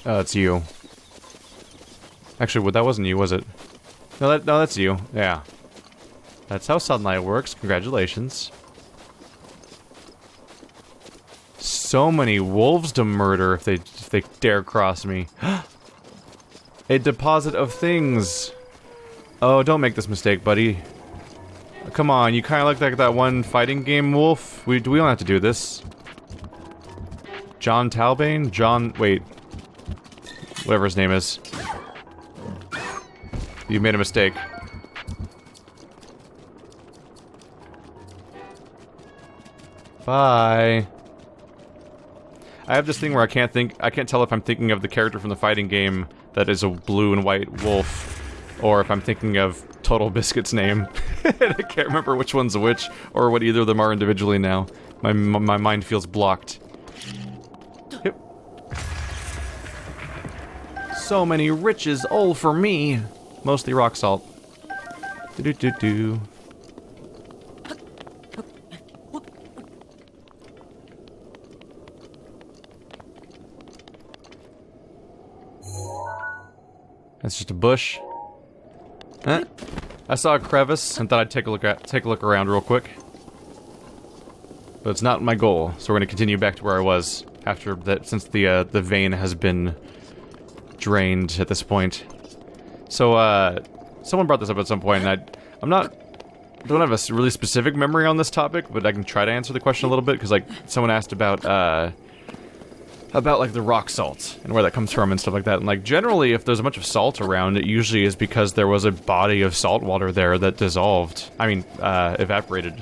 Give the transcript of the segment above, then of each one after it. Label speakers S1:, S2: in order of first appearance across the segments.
S1: Oh, it's you. Actually, well, that wasn't you, was it? No, that's you. Yeah. That's how sunlight works. Congratulations. So many wolves to murder if they dare cross me. A deposit of things. Oh, don't make this mistake, buddy. Come on, you kind of look like that one fighting game wolf. We don't have to do this. John Talbane? John... wait. Whatever his name is. You made a mistake. Bye. I have this thing where I can't tell if I'm thinking of the character from the fighting game that is a blue and white wolf, or if I'm thinking of Total Biscuit's name. I can't remember which one's which, or what either of them are individually now. My mind feels blocked. Yep. So many riches, all for me. Mostly rock salt. Do-do-do-do. That's just a bush. Huh? I saw a crevice and thought I'd take a look around real quick. But it's not my goal, so we're gonna continue back to where I was after that, since the vein has been drained at this point. So someone brought this up at some point, and I don't have a really specific memory on this topic, but I can try to answer the question a little bit, because like someone asked about like the rock salt and where that comes from and stuff like that. And like generally, if there's a bunch of salt around, it usually is because there was a body of salt water there that dissolved. I mean, evaporated.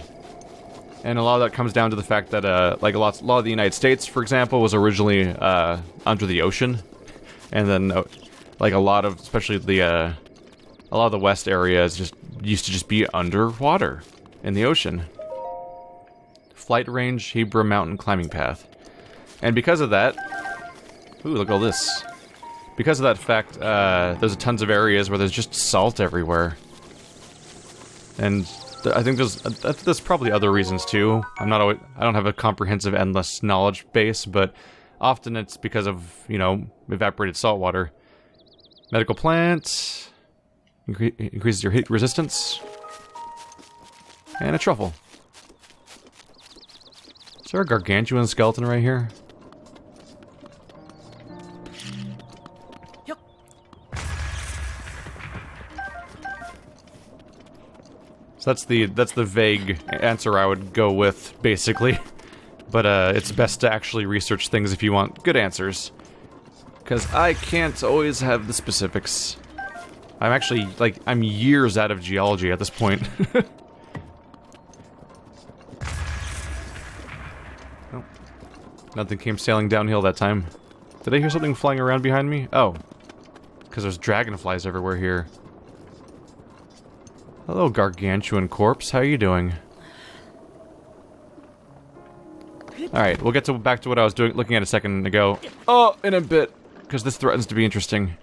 S1: And a lot of that comes down to the fact that like a lot of the United States, for example, was originally under the ocean, and then like a lot of, especially a lot of the west areas used to just be underwater in the ocean. Flight range, Hebra mountain climbing path. And because of that, ooh, look at all this. Because of that fact, there's tons of areas where there's just salt everywhere. And I think there's probably other reasons too. I don't have a comprehensive, endless knowledge base, but often it's because of, you know, evaporated salt water. Medical plant increases your heat resistance, and a truffle. Is there a gargantuan skeleton right here?
S2: Yep.
S1: So that's the vague answer I would go with, basically. But it's best to actually research things if you want good answers, because I can't always have the specifics. I'm actually, like, I'm years out of geology at this point. Oh. Nothing came sailing downhill that time. Did I hear something flying around behind me? Oh. Because there's dragonflies everywhere here. Hello, gargantuan corpse. How are you doing? Alright, we'll get back to what I was looking at a second ago. Oh, in a bit. Because this threatens to be interesting.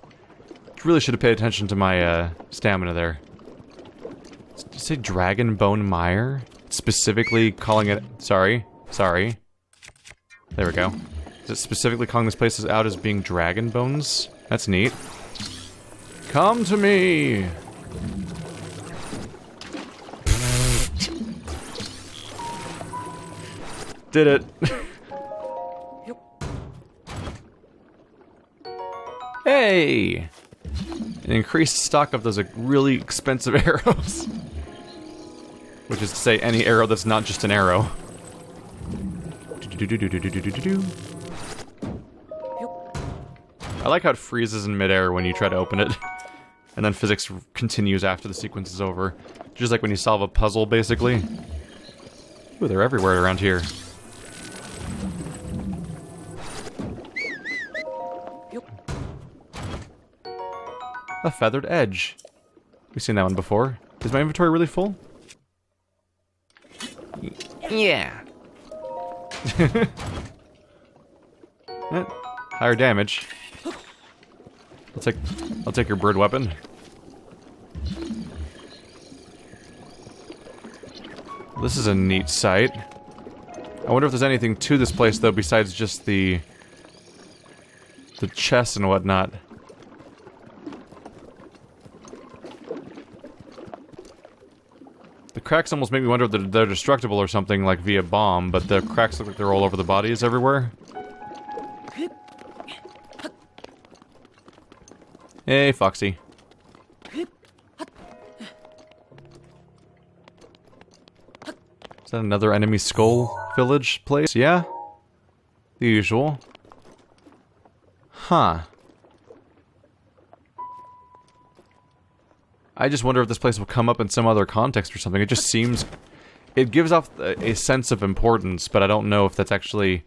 S1: Really should have paid attention to my stamina there. Did you say Dragon Bone Mire? Specifically calling it... Sorry. There we go. Is it specifically calling this place out as being dragon bones? That's neat. Come to me! Did it. Hey! An increased stock of those really expensive arrows. Which is to say, any arrow that's not just an arrow. I like how it freezes in midair when you try to open it. And then physics continues after the sequence is over. Just like when you solve a puzzle, basically. Ooh, they're everywhere around here. A feathered edge. We've seen that one before. Is my inventory really full? Yeah. Higher damage. I'll take your bird weapon. This is a neat sight. I wonder if there's anything to this place though besides just the the chests and whatnot. The cracks almost make me wonder if they're destructible or something, like via bomb, but the cracks look like they're all over the bodies everywhere. Hey, Foxy. Is that another enemy skull village place? Yeah? The usual. Huh. I just wonder if this place will come up in some other context or something. It just seems... It gives off a sense of importance, but I don't know if that's actually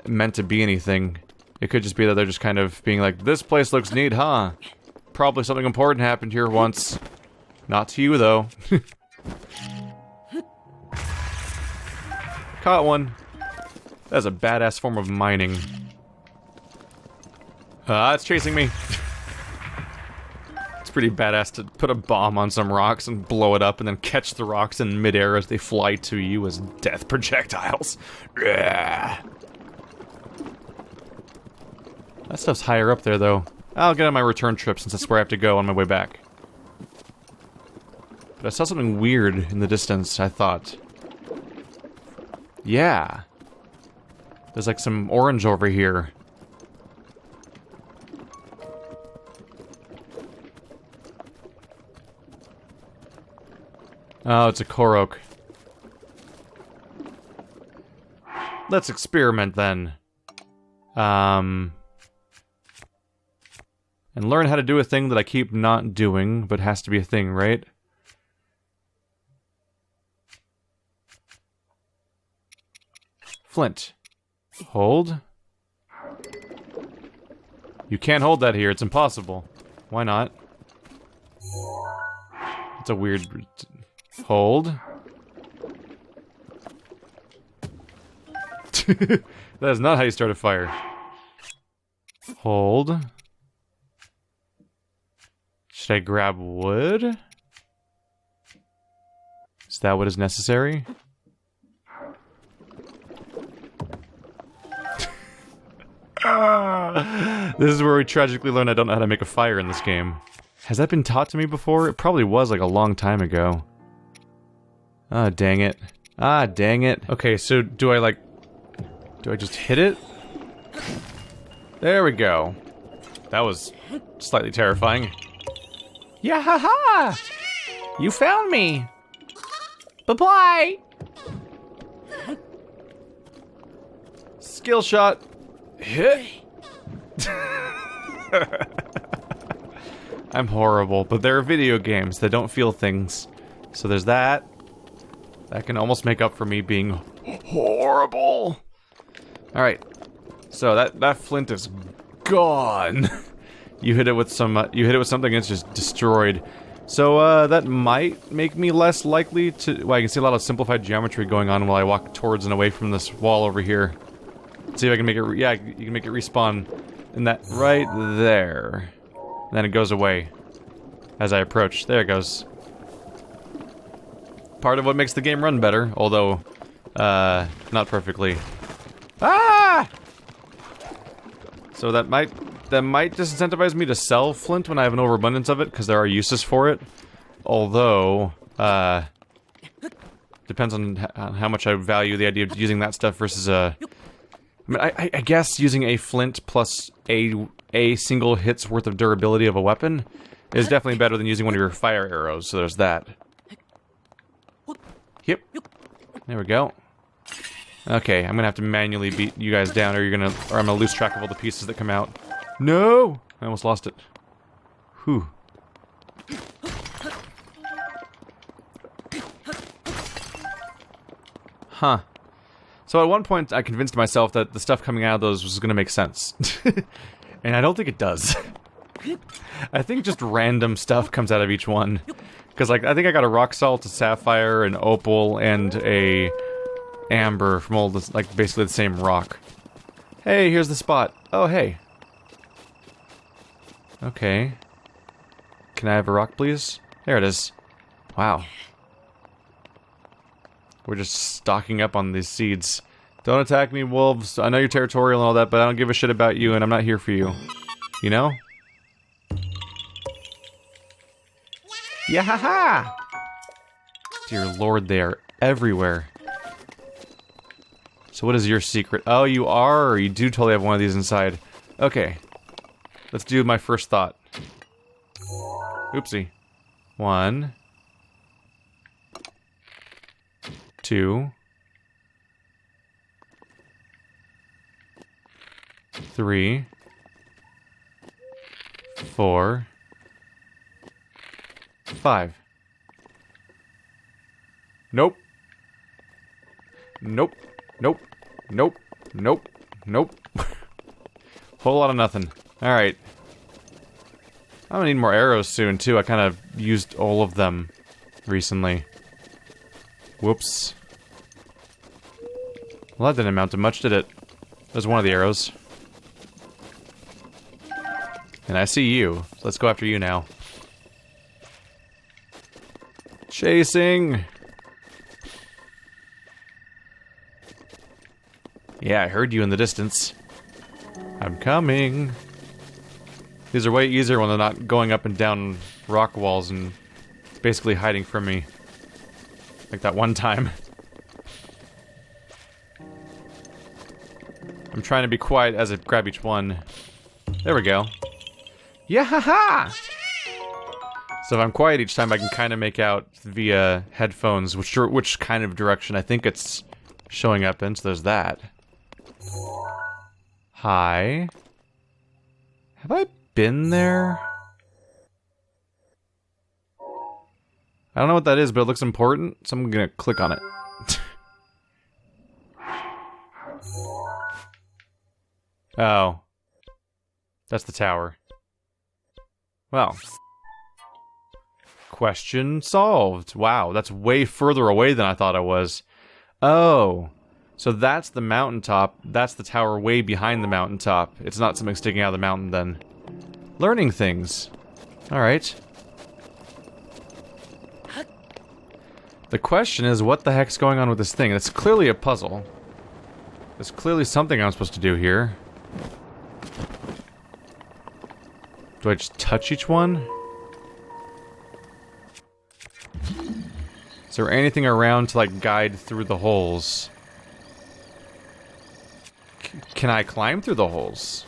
S1: meant to be anything. It could just be that they're just kind of being like, this place looks neat, huh? Probably something important happened here once. Not to you, though. Caught one. That's a badass form of mining. It's chasing me. It's pretty badass to put a bomb on some rocks and blow it up and then catch the rocks in midair as they fly to you as death projectiles. Yeah. That stuff's higher up there, though. I'll get on my return trip since that's where I have to go on my way back. But I saw something weird in the distance, I thought. Yeah. There's like some orange over here. Oh, it's a Korok. Let's experiment then. And learn how to do a thing that I keep not doing, but has to be a thing, right? Flint. Hold. You can't hold that here, it's impossible. Why not? It's a weird... Hold. That is not how you start a fire. Hold. Should I grab wood? Is that what is necessary? This is where we tragically learn I don't know how to make a fire in this game. Has that been taught to me before? It probably was like a long time ago. Ah, dang it. Ah, dang it. Okay, so do I just hit it? There we go. That was slightly terrifying. Yeah, haha! You found me! Bye-bye! Skill shot. Hit. I'm horrible, but there are video games that don't feel things. So there's that. That can almost make up for me being horrible. Alright. So that flint is gone. You hit it with some something and it's just destroyed. So that might make me less likely to... Well, I can see a lot of simplified geometry going on while I walk towards and away from this wall over here. Let's see if I can make it... Yeah, you can make it respawn in that right there. And then it goes away as I approach. There it goes. Part of what makes the game run better, although not perfectly. Ah! So that might disincentivize me to sell flint when I have an overabundance of it, because there are uses for it. Although, depends on how much I value the idea of using that stuff versus a... I mean, I guess using a flint plus a single hit's worth of durability of a weapon is definitely better than using one of your fire arrows, so there's that. Yep. There we go. Okay, I'm gonna have to manually beat you guys down, or I'm gonna lose track of all the pieces that come out. No! I almost lost it. Whew. Huh. So at one point, I convinced myself that the stuff coming out of those was gonna make sense. And I don't think it does. I think just random stuff comes out of each one. Because, like, I think I got a rock salt, a sapphire, an opal, and a amber from all this, like, basically the same rock. Hey, here's the spot. Oh, hey. Okay. Can I have a rock, please? There it is. Wow. We're just stocking up on these seeds. Don't attack me, wolves. I know you're territorial and all that, but I don't give a shit about you, and I'm not here for you. You know? Yeah-ha-ha! Dear lord, they are everywhere. So what is your secret? Oh, you are, or you do totally have one of these inside. Okay. Let's do my first thought. Oopsie. 1. 2. 3. 4. 5. Nope. Nope. Nope. Nope. Nope. Nope. Whole lot of nothing. Alright. I'm gonna need more arrows soon, too. I kind of used all of them recently. Whoops. Well, that didn't amount to much, did it? There's one of the arrows. And I see you. So let's go after you now. Chasing! Yeah, I heard you in the distance. I'm coming. These are way easier when they're not going up and down rock walls and basically hiding from me. Like that one time. I'm trying to be quiet as I grab each one. There we go. Yeah-ha-ha! So if I'm quiet each time, I can kind of make out via headphones which kind of direction I think it's showing up in, so there's that. Hi. Have I been there? I don't know what that is, but it looks important, so I'm gonna click on it. Oh. That's the tower. Well. Question solved. Wow, that's way further away than I thought it was. Oh. So that's the mountaintop. That's the tower way behind the mountaintop. It's not something sticking out of the mountain then. Learning things. Alright. The question is, what the heck's going on with this thing? It's clearly a puzzle. There's clearly something I'm supposed to do here. Do I just touch each one? Is there anything around to, like, guide through the holes? Can I climb through the holes?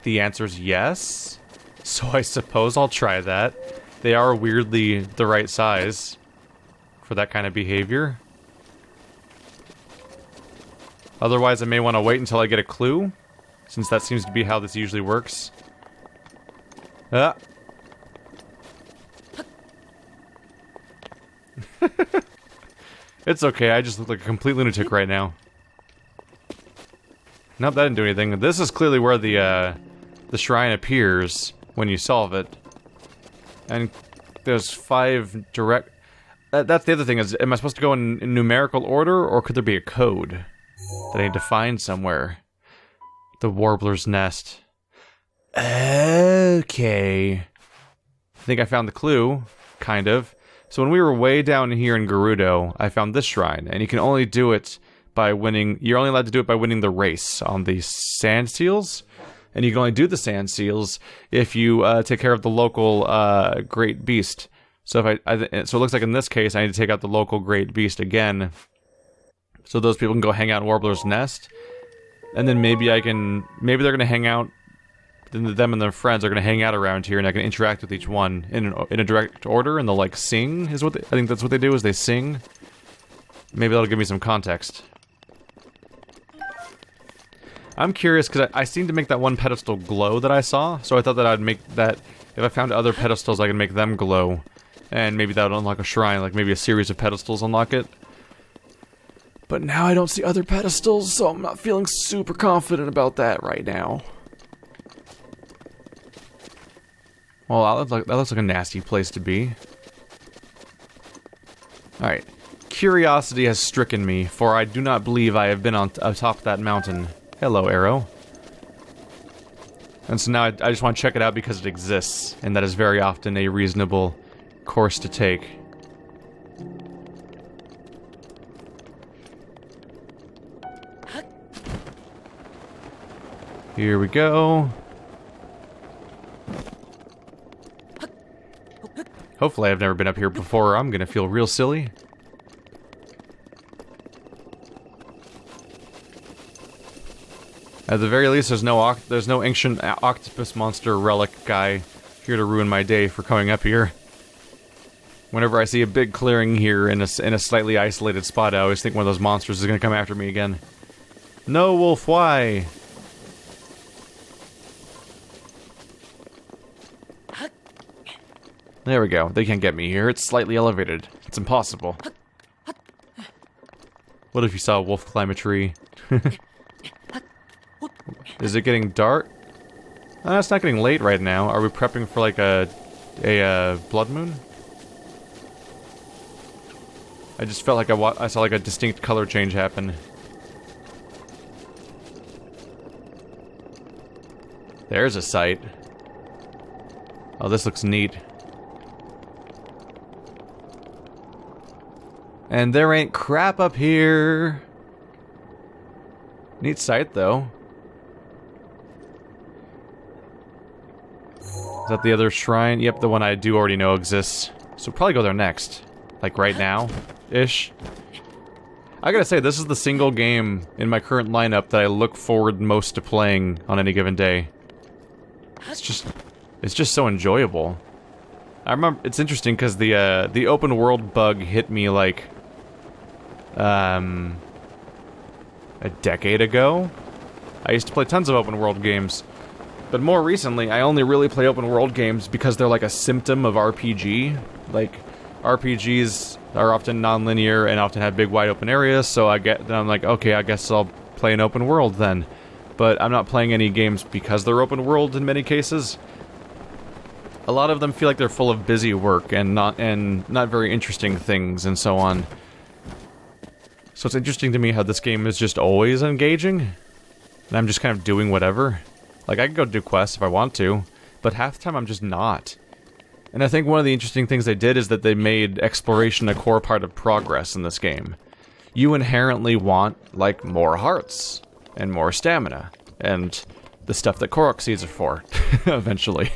S1: The answer is yes. So I suppose I'll try that. They are weirdly the right size for that kind of behavior. Otherwise, I may want to wait until I get a clue, since that seems to be how this usually works. Ah. It's okay, I just look like a complete lunatic right now. Nope, that didn't do anything. This is clearly where the shrine appears when you solve it. And there's 5 direct... that's the other thing, is am I supposed to go in numerical order, or could there be a code that I need to find somewhere? The warbler's nest. Okay. I think I found the clue, kind of. So when we were way down here in Gerudo, I found this shrine, and you can only do it by winning... You're only allowed to do it by winning the race on the sand seals, and you can only do the sand seals if you take care of the local great beast. So if so it looks like in this case I need to take out the local great beast again, so those people can go hang out in Warbler's Nest, and then maybe I can... Maybe they're gonna hang out. Them and their friends are going to hang out around here, and I can interact with each one in a direct order, and they'll, like, sing, is what they, I think that's what they do, is they sing. Maybe that'll give me some context. I'm curious, because I seem to make that one pedestal glow that I saw, so I thought that I'd make that... If I found other pedestals, I could make them glow, and maybe that would unlock a shrine, like maybe a series of pedestals unlock it. But now I don't see other pedestals, so I'm not feeling super confident about that right now. Well, that looks like a nasty place to be. Alright. Curiosity has stricken me, for I do not believe I have been on atop that mountain. Hello, arrow. And so now I just want to check it out because it exists, and that is very often a reasonable course to take. Here we go. Hopefully I've never been up here before, or I'm gonna feel real silly. At the very least, there's no ancient octopus monster relic guy here to ruin my day for coming up here. Whenever I see a big clearing here in a slightly isolated spot, I always think one of those monsters is gonna come after me again. No, wolf, why? There we go. They can't get me here. It's slightly elevated. It's impossible. What if you saw a wolf climb a tree? Is it getting dark? It's not getting late right now. Are we prepping for like a blood moon? I just felt like I saw like a distinct color change happen. There's a sight. Oh, this looks neat. And there ain't crap up here. Neat sight, though. Is that the other shrine? Yep, the one I do already know exists. So we'll probably go there next. Like right now-ish. I gotta say, this is the single game in my current lineup that I look forward most to playing on any given day. It's just so enjoyable. I remember, it's interesting because the open world bug hit me like, a decade ago. I used to play tons of open world games, but more recently I only really play open world games because they're like a symptom of RPG. Like, RPGs are often non-linear and often have big wide open areas, so I'm like, okay, I guess I'll play an open world then. But I'm not playing any games because they're open world in many cases. A lot of them feel like they're full of busy work and not very interesting things and so on. So it's interesting to me how this game is just always engaging, and I'm just kind of doing whatever. Like, I can go do quests if I want to, but half the time I'm just not. And I think one of the interesting things they did is that they made exploration a core part of progress in this game. You inherently want, like, more hearts, and more stamina, and the stuff that Korok seeds are for, eventually.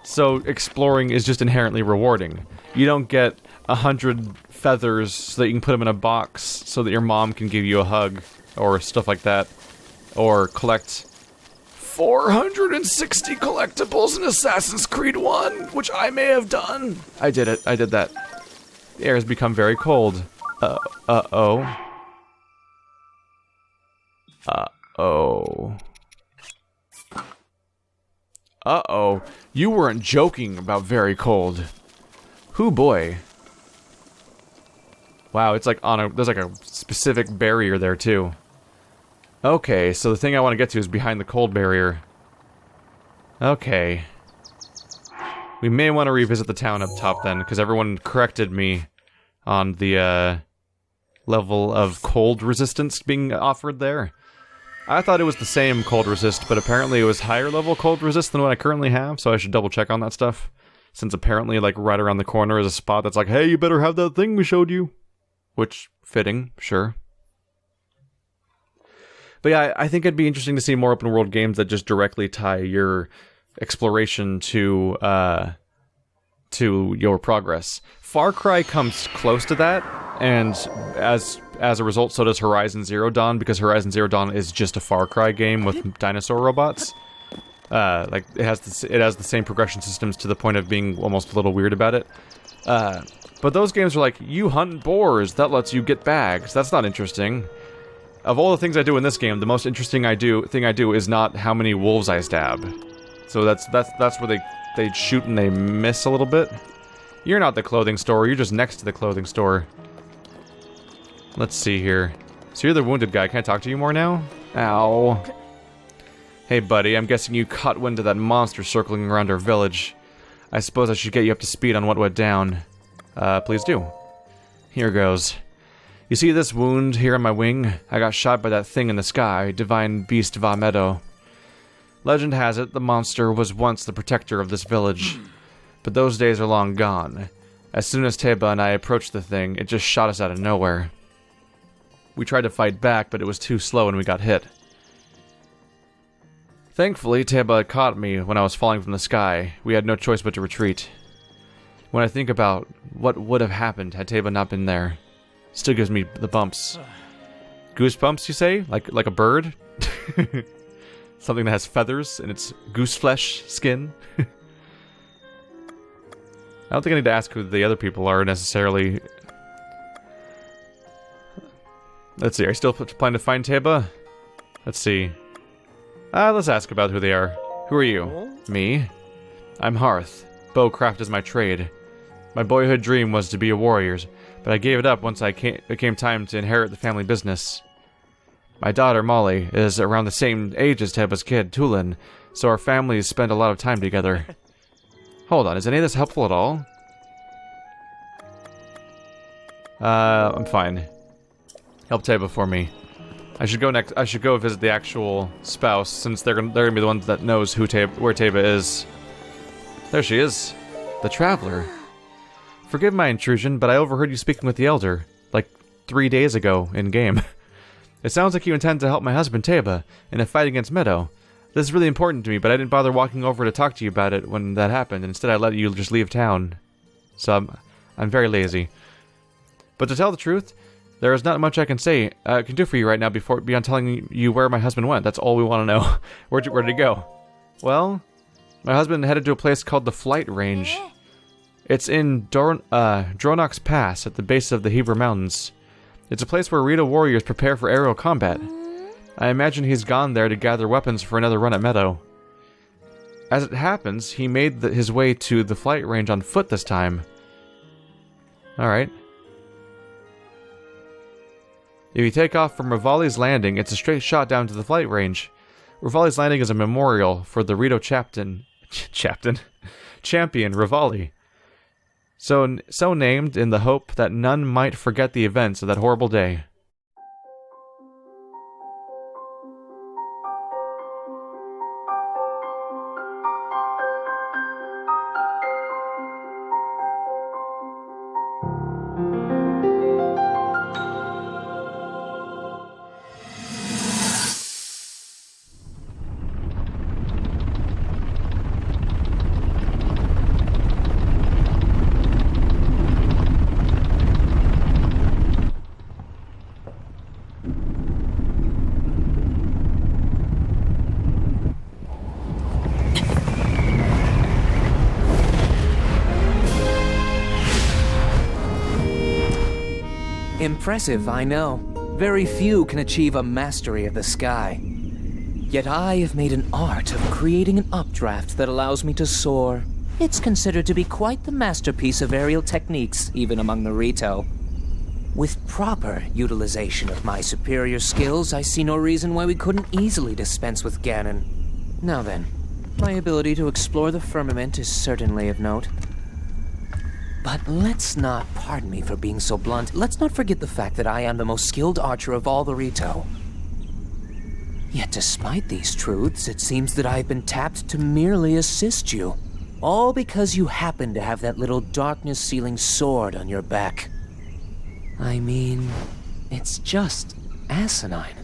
S1: So exploring is just inherently rewarding. You don't get 100 feathers so that you can put them in a box so that your mom can give you a hug, or stuff like that. Or collect 460 collectibles in Assassin's Creed 1, which I may have done. I did it. I did that. The air has become very cold. Uh-oh. Uh-oh. Uh-oh. You weren't joking about very cold. Hoo boy. Wow, it's like there's like a specific barrier there too. Okay, so the thing I want to get to is behind the cold barrier. Okay. We may want to revisit the town up top then, because everyone corrected me on the level of cold resistance being offered there. I thought it was the same cold resist, but apparently it was higher level cold resist than what I currently have, so I should double check on that stuff. Since apparently, like, right around the corner is a spot that's like, hey, you better have that thing we showed you. Which, fitting, sure. But yeah, I think it'd be interesting to see more open world games that just directly tie your exploration to your progress. Far Cry comes close to that, and as a result, so does Horizon Zero Dawn, because Horizon Zero Dawn is just a Far Cry game with dinosaur robots. Like, it has the same progression systems to the point of being almost a little weird about it. But those games are like, you hunt boars, that lets you get bags. That's not interesting. Of all the things I do in this game, the most interesting thing I do is not how many wolves I stab. So that's where they shoot and they miss a little bit. You're not the clothing store, you're just next to the clothing store. Let's see here. So you're the wounded guy, can I talk to you more now? Ow. Hey buddy, I'm guessing you caught wind of that monster circling around our village. I suppose I should get you up to speed on what went down. Please do. Here goes. You see this wound here on my wing? I got shot by that thing in the sky, Divine Beast Va Meadow. Legend has it, the monster was once the protector of this village. But those days are long gone. As soon as Teba and I approached the thing, it just shot us out of nowhere. We tried to fight back, but it was too slow and we got hit. Thankfully, Teba caught me when I was falling from the sky. We had no choice but to retreat. When I think about what would have happened had Teba not been there, it still gives me the bumps. Goosebumps, you say? Like a bird? Something that has feathers in its goose flesh skin? I don't think I need to ask who the other people are necessarily. Let's see, are you still planning to find Teba? Let's see. Let's ask about who they are. Who are you? Me? I'm Hearth. Bowcraft is my trade. My boyhood dream was to be a warrior, but I gave it up once it came time to inherit the family business. My daughter, Molly, is around the same age as Teba's kid, Tulin, so our families spend a lot of time together. Hold on, is any of this helpful at all? I'm fine. Help Teba for me. I should go visit the actual spouse, since they're gonna be the ones that knows where Teba is. There she is. The Traveler. Forgive my intrusion, but I overheard you speaking with the Elder, like 3 days ago, in-game. It sounds like you intend to help my husband, Teba, in a fight against Meadow. This is really important to me, but I didn't bother walking over to talk to you about it when that happened. Instead, I let you just leave town. So, I'm very lazy. But to tell the truth, there is not much I can do for you right now beyond telling you where my husband went. That's all we want to know. Where'd he go? Well, my husband headed to a place called the Flight Range. It's in Dronok's Pass at the base of the Heber Mountains. It's a place where Rito warriors prepare for aerial combat. I imagine he's gone there to gather weapons for another run at Meadow. As it happens, he made his way to the Flight Range on foot this time. Alright. If you take off from Rivali's Landing, it's a straight shot down to the Flight Range. Rivali's Landing is a memorial for the Rito champion Rivali. So named in the hope that none might forget the events of that horrible day.
S2: Impressive, I know. Very few can achieve a mastery of the sky. Yet I have made an art of creating an updraft that allows me to soar. It's considered to be quite the masterpiece of aerial techniques, even among the Rito. With proper utilization of my superior skills, I see no reason why we couldn't easily dispense with Ganon. Now then, my ability to explore the firmament is certainly of note. But let's not, pardon me for being so blunt, let's not forget the fact that I am the most skilled archer of all the Rito. Yet despite these truths, it seems that I've been tapped to merely assist you. All because you happen to have that little darkness-sealing sword on your back. I mean, it's just asinine.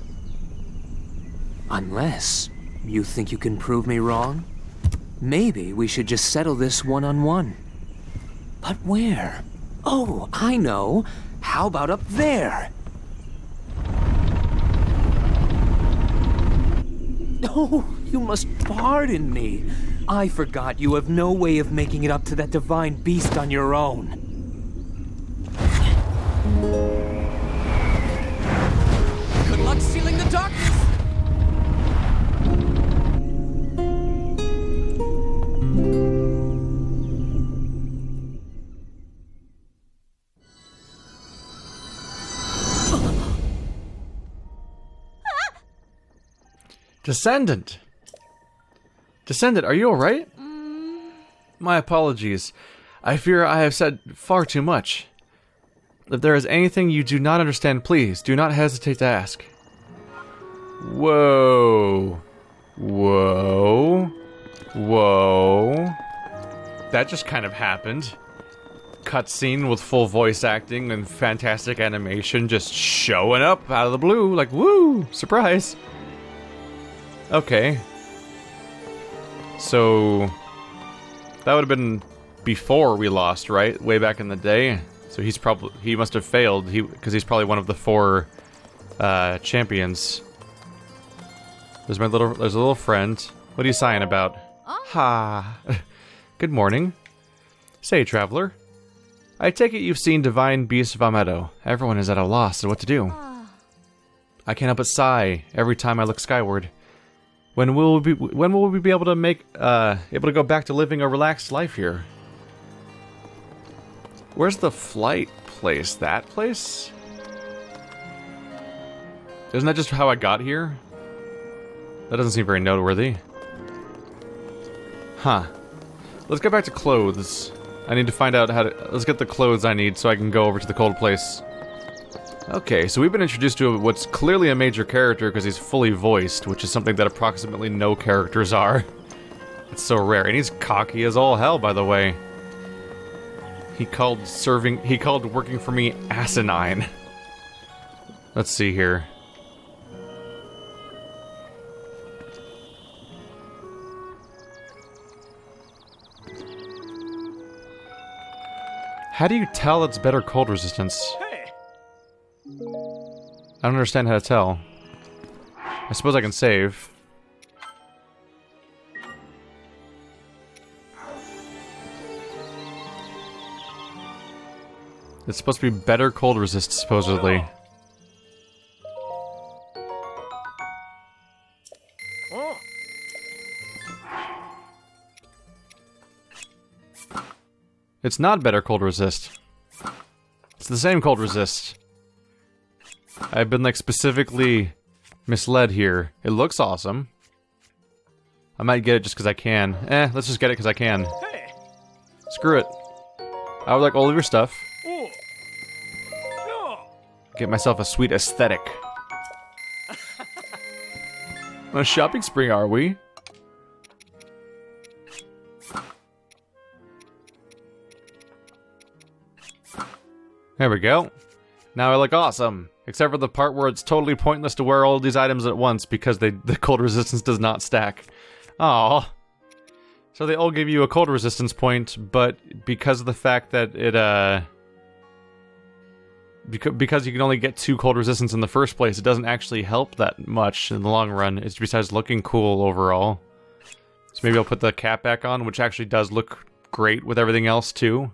S2: Unless you think you can prove me wrong? Maybe we should just settle this one-on-one. But where? Oh, I know. How about up there? Oh, you must pardon me. I forgot you have no way of making it up to that divine beast on your own. Good luck sealing the darkness!
S1: Descendant! Descendant, are you alright? My apologies. I fear I have said far too much. If there is anything you do not understand, please, do not hesitate to ask. Whoa. Whoa. Whoa. That just kind of happened. Cutscene with full voice acting and fantastic animation just showing up out of the blue, like, woo! Surprise! Okay. So that would have been before we lost, right? Way back in the day. So he must have failed. Because he's probably one of the 4 champions. There's a little friend. What are you sighing about? Ha. Good morning. Say, traveler. I take it you've seen Divine Beast of Meadow. Everyone is at a loss of what to do. I can't help but sigh every time I look skyward. When will we be able to go back to living a relaxed life here? Where's the flight place? That place? Isn't that just how I got here? That doesn't seem very noteworthy. Huh. Let's get back to clothes. I need to find out how to... Let's get the clothes I need so I can go over to the cold place. Okay, so we've been introduced to what's clearly a major character because he's fully voiced, which is something that approximately no characters are. It's so rare. And he's cocky as all hell, by the way. He called working for me asinine. Let's see here. How do you tell it's better cold resistance? I don't understand how to tell. I suppose I can save. It's supposed to be better cold resist, supposedly. It's not better cold resist. It's the same cold resist. I've been, like, specifically misled here. It looks awesome. I might get it just because I can. Let's just get it because I can. Screw it. I would like all of your stuff. Get myself a sweet aesthetic. On a shopping spree, are we? There we go. Now I look awesome. Except for the part where it's totally pointless to wear all these items at once because the cold resistance does not stack. Aww. So they all give you a cold resistance point, but because of the fact that it, because you can only get 2 cold resistance in the first place, it doesn't actually help that much in the long run. It's besides looking cool overall. So maybe I'll put the cap back on, which actually does look great with everything else too.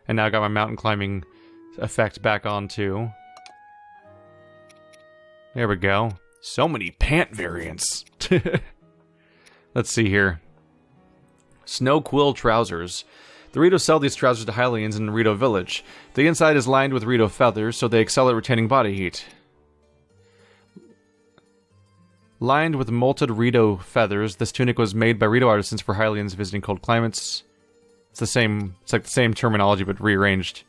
S1: And now I got my mountain climbing effect back on too. There we go. So many pant variants. Let's see here. Snow quill trousers. The Rito sell these trousers to Hylians in Rito Village. The inside is lined with Rito feathers, so they excel at retaining body heat. Lined with molted Rito feathers, this tunic was made by Rito artisans for Hylians visiting cold climates. It's like the same terminology, but rearranged.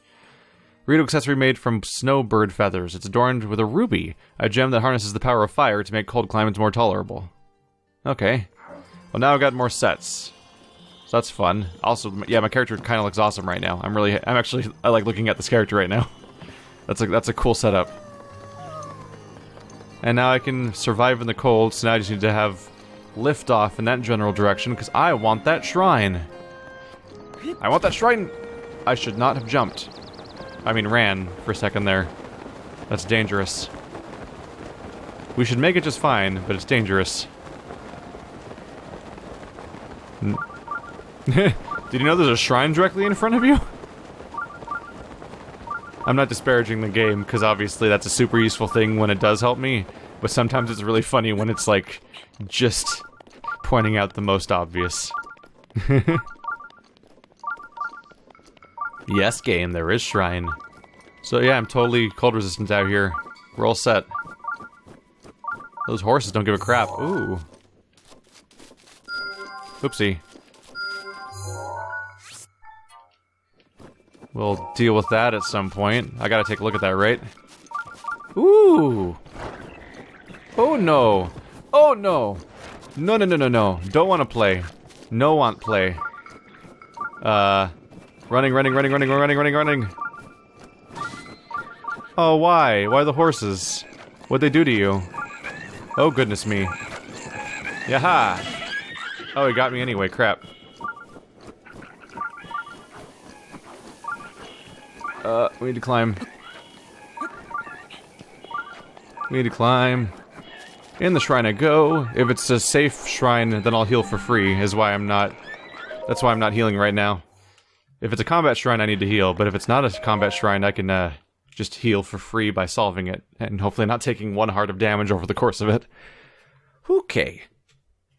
S1: Rito accessory made from snowbird feathers. It's adorned with a ruby, a gem that harnesses the power of fire to make cold climates more tolerable. Okay. Well, now I've got more sets. So that's fun. Also, yeah, my character kind of looks awesome right now. I like looking at this character right now. That's a cool setup. And now I can survive in the cold, so now I just need to have liftoff in that general direction, because I want that shrine. I want that shrine! I should not have jumped. I mean, ran for a second there. That's dangerous. We should make it just fine, but it's dangerous. Did you know there's a shrine directly in front of you? I'm not disparaging the game, because obviously that's a super useful thing when it does help me, but sometimes it's really funny when it's like, just pointing out the most obvious. Yes, game, there is shrine. So yeah, I'm totally cold resistant out here. We're all set. Those horses don't give a crap. Ooh. Oopsie. We'll deal with that at some point. I gotta take a look at that, right? Ooh! Oh no! Oh no! No, no, no, no, no. Don't want to play. No want play. Running, running, running, running, running, running, running. Oh, why? Why the horses? What'd they do to you? Oh, goodness me. Yaha! Oh, it got me anyway, crap. We need to climb. We need to climb. In the shrine I go. If it's a safe shrine, then I'll heal for free, that's why I'm not healing right now. If it's a combat shrine, I need to heal, but if it's not a combat shrine, I can, just heal for free by solving it, and hopefully not taking 1 heart of damage over the course of it. Okay.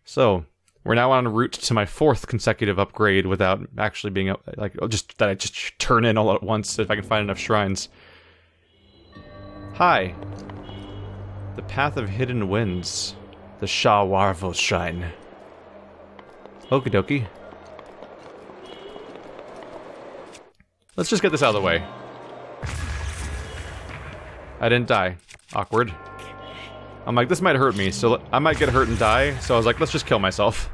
S1: So, we're now on route to my 4th consecutive upgrade without actually being, like, just that I just turn in all at once if I can find enough shrines. Hi. The Path of Hidden Winds. The Warvo Shrine. Okie dokie. Let's just get this out of the way. I didn't die. Awkward. I'm like, this might hurt me, so I might get hurt and die, so I was like, let's just kill myself.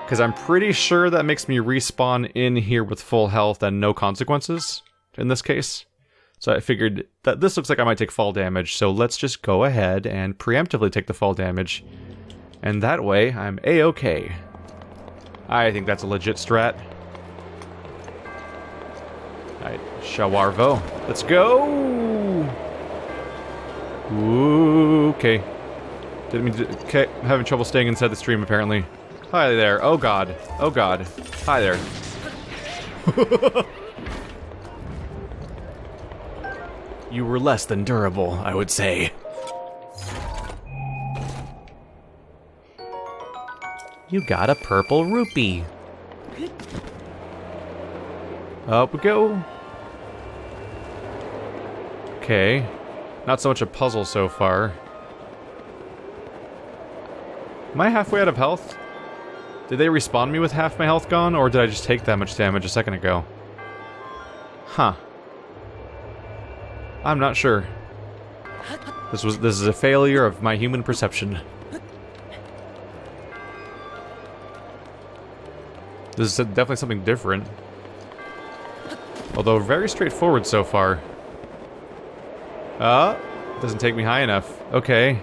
S1: Because I'm pretty sure that makes me respawn in here with full health and no consequences, in this case. So I figured that this looks like I might take fall damage, so let's just go ahead and preemptively take the fall damage. And that way, I'm A-okay. I think that's a legit strat. Alright, Warvo. Let's go! Ooh, okay. Didn't mean to... Okay, I'm having trouble staying inside the stream, apparently. Hi there. Oh god. Oh god. Hi there. You were less than durable, I would say. You got a purple rupee. Up we go. Okay. Not so much a puzzle so far. Am I halfway out of health? Did they respawn me with half my health gone, or did I just take that much damage a second ago? Huh. I'm not sure. This is a failure of my human perception. This is definitely something different. Although very straightforward so far. Doesn't take me high enough. Okay.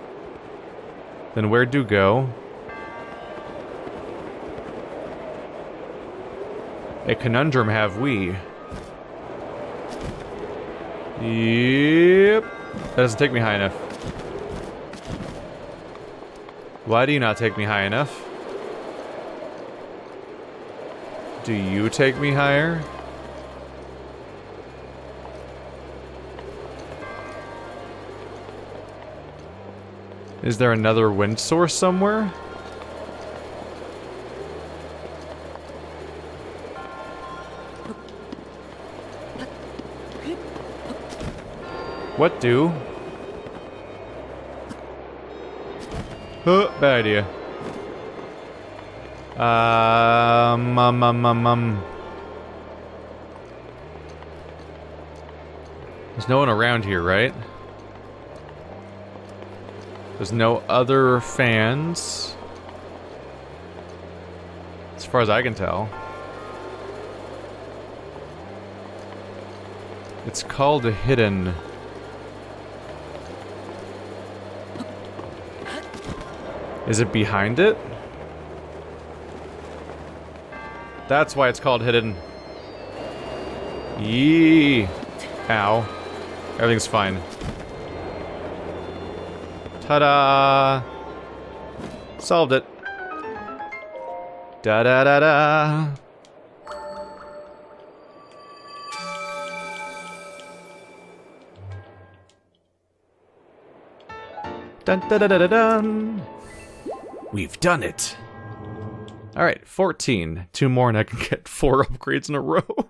S1: Then where do go? A conundrum have we. Yep. That doesn't take me high enough. Why do you not take me high enough? Do you take me higher? Is there another wind source somewhere? What do? Bad idea. There's no one around here, right? There's no other fans. As far as I can tell. It's called a hidden. Is it behind it? That's why it's called hidden. Yee. Ow. Everything's fine. Ta-da! Solved it. Da-da-da-da. Dun-da-da-da-da-dun. We've done it. Alright, 14. 2 more and I can get 4 upgrades in a row.